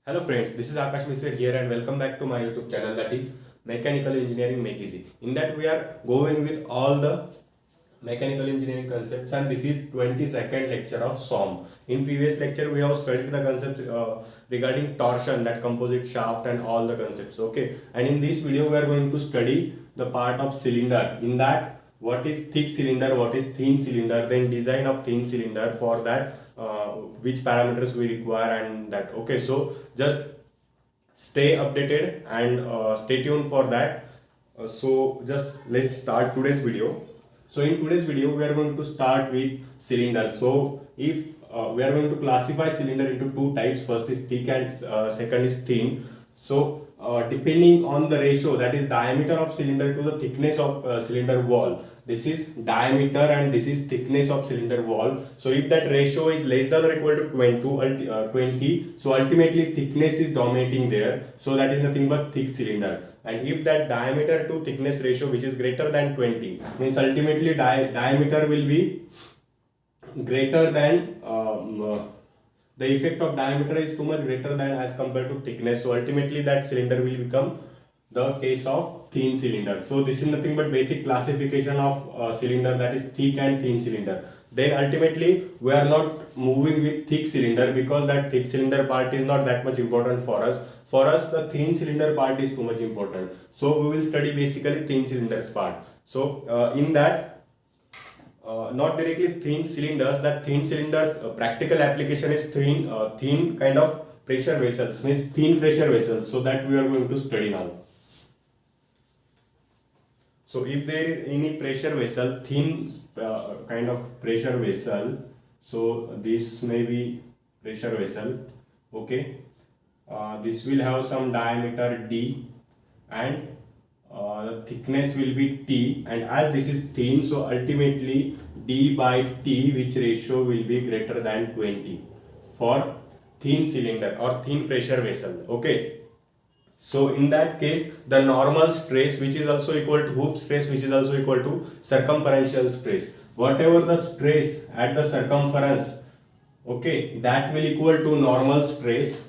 Hello friends, this is Akash Misra here and welcome back to my YouTube channel, that is Mechanical Engineering Make Easy. In that we are going with all the mechanical engineering concepts, and this is 22nd lecture of SOM. In previous lecture we have studied the concepts regarding torsion, that composite shaft and all the concepts. Okay, and in this video we are going to study the part of cylinder. In that, what is thick cylinder, what is thin cylinder, then design of thin cylinder, for that which parameters we require, and that. Okay, so just stay updated and stay tuned for that. So just let's start today's video. So in today's video we are going to start with cylinder. So if we are going to classify cylinder into two types, first is thick and second is thin. So depending on the ratio, that is diameter of cylinder to the thickness of cylinder wall, this is diameter and this is thickness of cylinder wall. So if that ratio is less than or equal to 20, so ultimately thickness is dominating there, so that is nothing but thick cylinder. And if that diameter to thickness ratio which is greater than 20, means ultimately diameter will be greater than the effect of diameter is too much greater than as compared to thickness, so ultimately that cylinder will become the case of thin cylinder. So this is nothing but basic classification of cylinder, that is thick and thin cylinder. Then ultimately we are not moving with thick cylinder because that thick cylinder part is not that much important for us. For us the thin cylinder part is too much important, so we will study basically thin cylinders part. So in that, not directly thin cylinders, that thin cylinders practical application is thin kind of pressure vessels, means thin pressure vessels, so that we are going to study now. So if there is any pressure vessel, thin kind of pressure vessel, so this may be pressure vessel. Okay, this will have some diameter d and the thickness will be T, and as this is thin, so ultimately D by T, which ratio will be greater than 20 for thin cylinder or thin pressure vessel. Okay, so in that case the normal stress, which is also equal to hoop stress, which is also equal to circumferential stress, whatever the stress at the circumference, okay, that will equal to normal stress,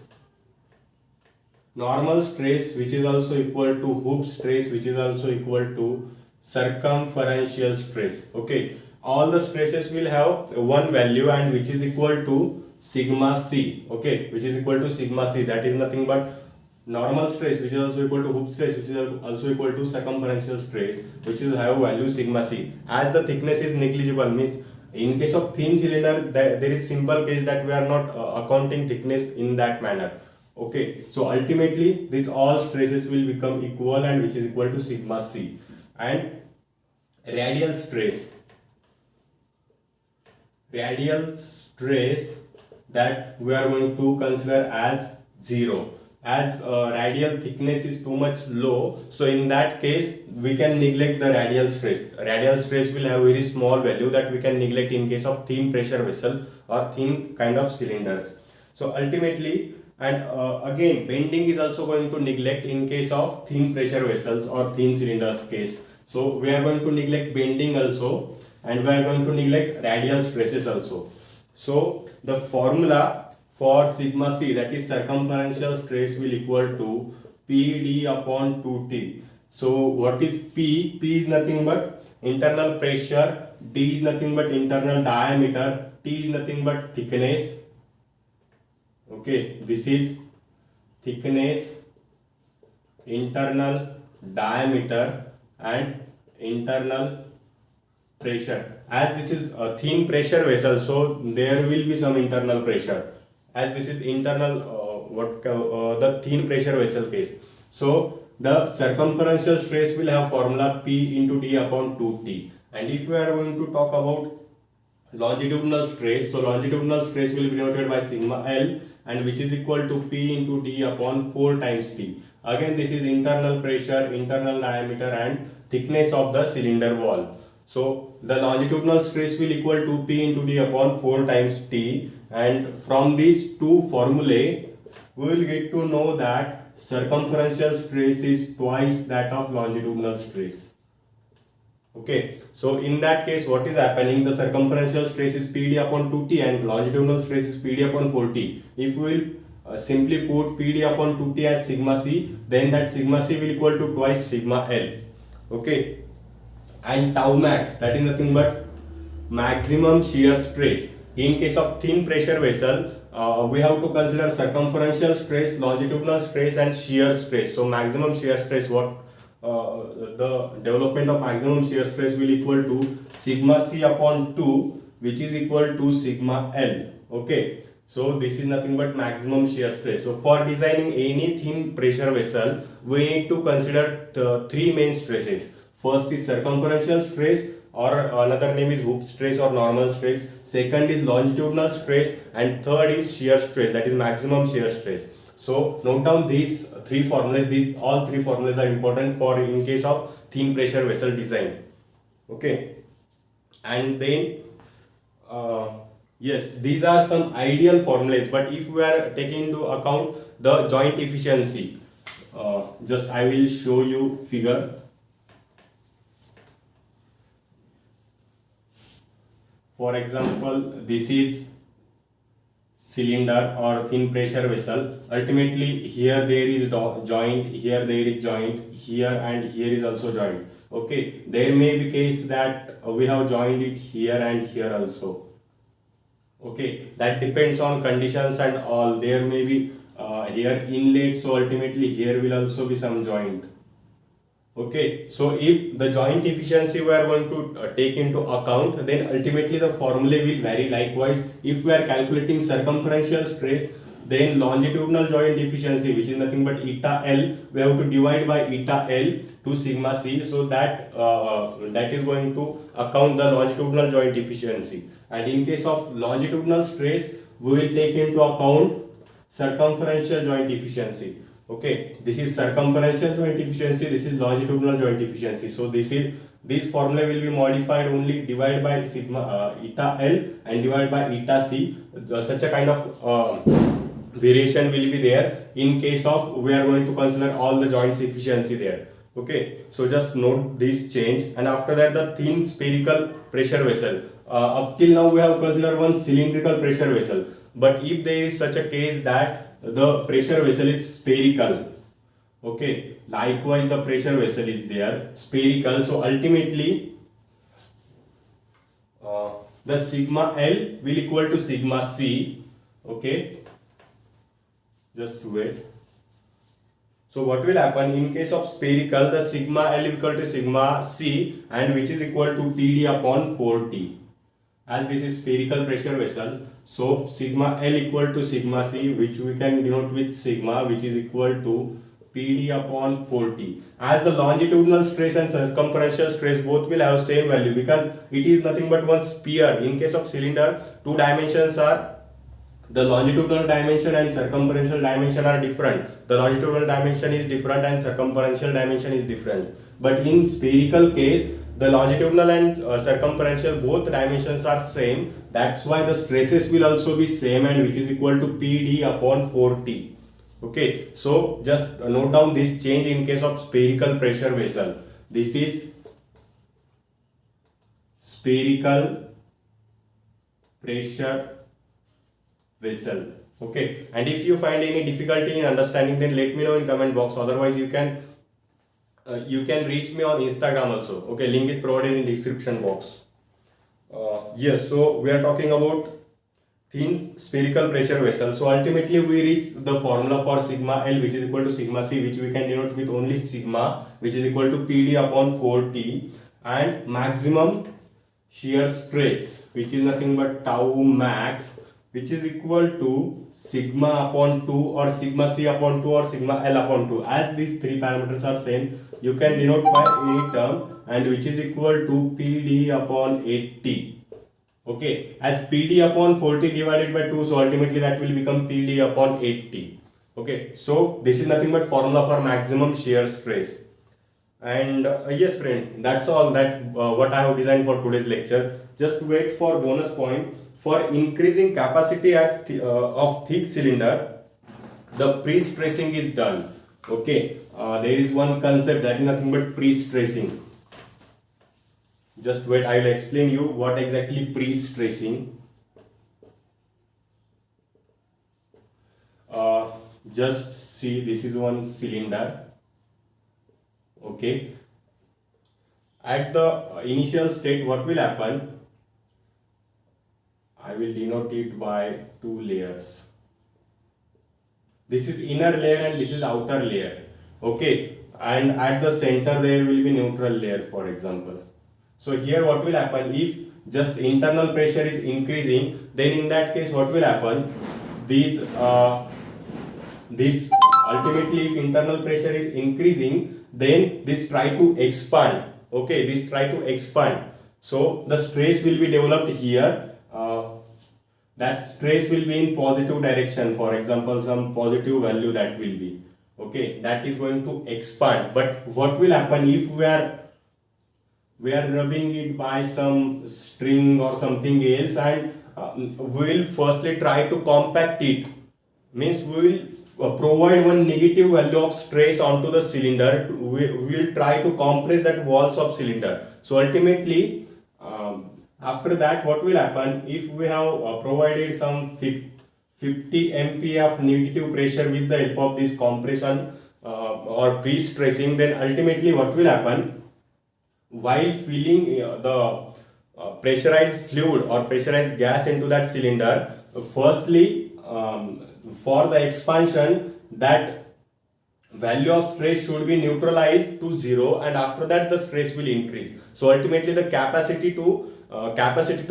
which is also equal to hoop stress, which is also equal to circumferential stress. Okay, all the stresses will have one value and which is equal to sigma c. Okay, which is equal to sigma c, that is nothing but normal stress, which is also equal to hoop stress, which is also equal to circumferential stress, which is have value sigma c. As the thickness is negligible, means in case of thin cylinder there is simple case that we are not accounting thickness in that manner. Okay, so ultimately these all stresses will become equal and which is equal to sigma c. And radial stress, that we are going to consider as 0, as radial thickness is too much low, so in that case we can neglect the radial stress. Radial stress will have very small value that we can neglect in case of thin pressure vessel or thin kind of cylinders. So ultimately, and again bending is also going to neglect in case of thin pressure vessels or thin cylinders case. So we are going to neglect bending also, and we are going to neglect radial stresses also. So the formula for sigma c, that is circumferential stress, will equal to PD upon 2T. So what is P? P is nothing but internal pressure, D is nothing but internal diameter, T is nothing but thickness. Okay, this is thickness, internal diameter and internal pressure. As this is a thin pressure vessel, so there will be some internal pressure, as this is internal the thin pressure vessel case. So the circumferential stress will have formula P into D upon 2T. And if we are going to talk about longitudinal stress, so longitudinal stress will be denoted by sigma L, and which is equal to P into D upon 4 times T. Again this is internal pressure, internal diameter and thickness of the cylinder wall. So the longitudinal stress will equal to P into D upon 4 times T, and from these two formulae we will get to know that circumferential stress is twice that of longitudinal stress. Okay, so in that case what is happening, the circumferential stress is PD upon 2T and longitudinal stress is PD upon 4T. If we will simply put PD upon 2T as sigma C, then that sigma C will equal to twice sigma L. Okay, and tau max, that is nothing but maximum shear stress. In case of thin pressure vessel, we have to consider circumferential stress, longitudinal stress, and shear stress. So maximum shear stress, the development of maximum shear stress will equal to sigma C upon 2, which is equal to sigma L. Okay, so this is nothing but maximum shear stress. So for designing any thin pressure vessel, we need to consider the three main stresses. First is circumferential stress, or another name is hoop stress or normal stress. Second is longitudinal stress, and third is shear stress, that is maximum shear stress. So note down these three formulas. All three formulas are important for in case of thin pressure vessel design. Okay, and then yes, these are some ideal formulas, but if we are taking into account the joint efficiency, just I will show you figure. For example, this is cylinder or thin pressure vessel. Ultimately, here there is joint, here there is joint, here and here is also joint. Okay, there may be case that we have joined it here and here also. Okay, that depends on conditions and all. There may be here inlet, so ultimately here will also be some joint. Okay, so if the joint efficiency we are going to take into account, then ultimately the formula will vary. Likewise, if we are calculating circumferential stress, then longitudinal joint efficiency, which is nothing but eta L, we have to divide by eta L to sigma C, so that that is going to account the longitudinal joint efficiency. And in case of longitudinal stress, we will take into account circumferential joint efficiency. Okay, this is circumferential joint efficiency, this is longitudinal joint efficiency. So this formula will be modified, only divide by sigma eta L and divide by eta C. Such a kind of variation will be there in case of we are going to consider all the joints efficiency there. Okay, so just note this change. And after that, the thin spherical pressure vessel. Up till now we have considered one cylindrical pressure vessel, but if there is such a case that the pressure vessel is spherical, okay, likewise the pressure vessel is there spherical, so ultimately the sigma L will equal to sigma C. Okay, just wait. So what will happen in case of spherical, the sigma L equal to sigma C, and which is equal to PD upon 4T. And this is spherical pressure vessel, so sigma L equal to sigma C, which we can denote with sigma, which is equal to PD upon 4T. As the longitudinal stress and circumferential stress both will have same value, because it is nothing but one sphere. In case of cylinder, two dimensions are, the longitudinal dimension and circumferential dimension are different. The longitudinal dimension is different and circumferential dimension is different. But in spherical case, the longitudinal and circumferential both dimensions are same. That's why the stresses will also be same, and which is equal to PD upon 4T. Okay, so just note down this change in case of spherical pressure vessel. This is spherical pressure vessel. Okay, and if you find any difficulty in understanding, then let me know in comment box. Otherwise, you can reach me on Instagram also. Okay, link is provided in description box. Yes, so we are talking about thin spherical pressure vessel. So ultimately we reach the formula for sigma L, which is equal to sigma C, which we can denote with only sigma, which is equal to PD upon 4T, and maximum shear stress, which is nothing but tau max, which is equal to sigma upon 2 or sigma C upon 2 or sigma L upon 2. As these three parameters are same, you can denote by any term, and which is equal to PD upon 8T. Okay, as PD upon 4T divided by 2, so ultimately that will become PD upon 8T. Okay, so this is nothing but formula for maximum shear stress. And yes friend, that's all that what I have designed for today's lecture. Just wait for bonus point. For increasing capacity at of thick cylinder, the pre-stressing is done. Okay, there is one concept that is nothing but pre-stressing. Just wait, I will explain you what exactly pre-stressing. just see, this is one cylinder. Okay, at the initial state, what will happen? I will denote it by two layers. This is inner layer and this is outer layer. Okay, and at the center there will be neutral layer, for example. So here what will happen, if just internal pressure is increasing, then in that case what will happen, these this ultimately, if internal pressure is increasing, then this try to expand. Okay, this try to expand, so the stress will be developed here. That stress will be in positive direction, for example some positive value that will be, okay, that is going to expand. But what will happen if we are rubbing it by some string or something else, and we will firstly try to compact it, means we will provide one negative value of stress onto the cylinder. We will try to compress that walls of cylinder. So ultimately, after that what will happen, if we have provided some 50 MPa of negative pressure with the help of this compression or pre-stressing, then ultimately what will happen, while filling the pressurized fluid or pressurized gas into that cylinder, firstly for the expansion, that value of stress should be neutralized to zero, and after that the stress will increase. So ultimately the capacity to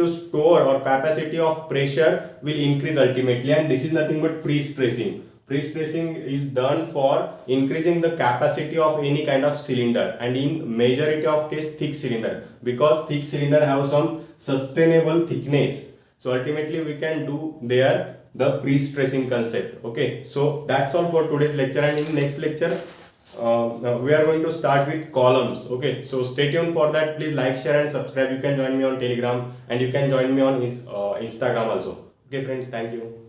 store or capacity of pressure will increase ultimately, and this is nothing but pre-stressing. Pre-stressing is done for increasing the capacity of any kind of cylinder, and in majority of case thick cylinder, because thick cylinder have some sustainable thickness. So ultimately we can do there the pre-stressing concept. Okay, so that's all for today's lecture, and in next lecture we are going to start with columns. Okay, so stay tuned for that. Please like, share and subscribe. You can join me on Telegram and you can join me on Instagram also. Okay friends, thank you.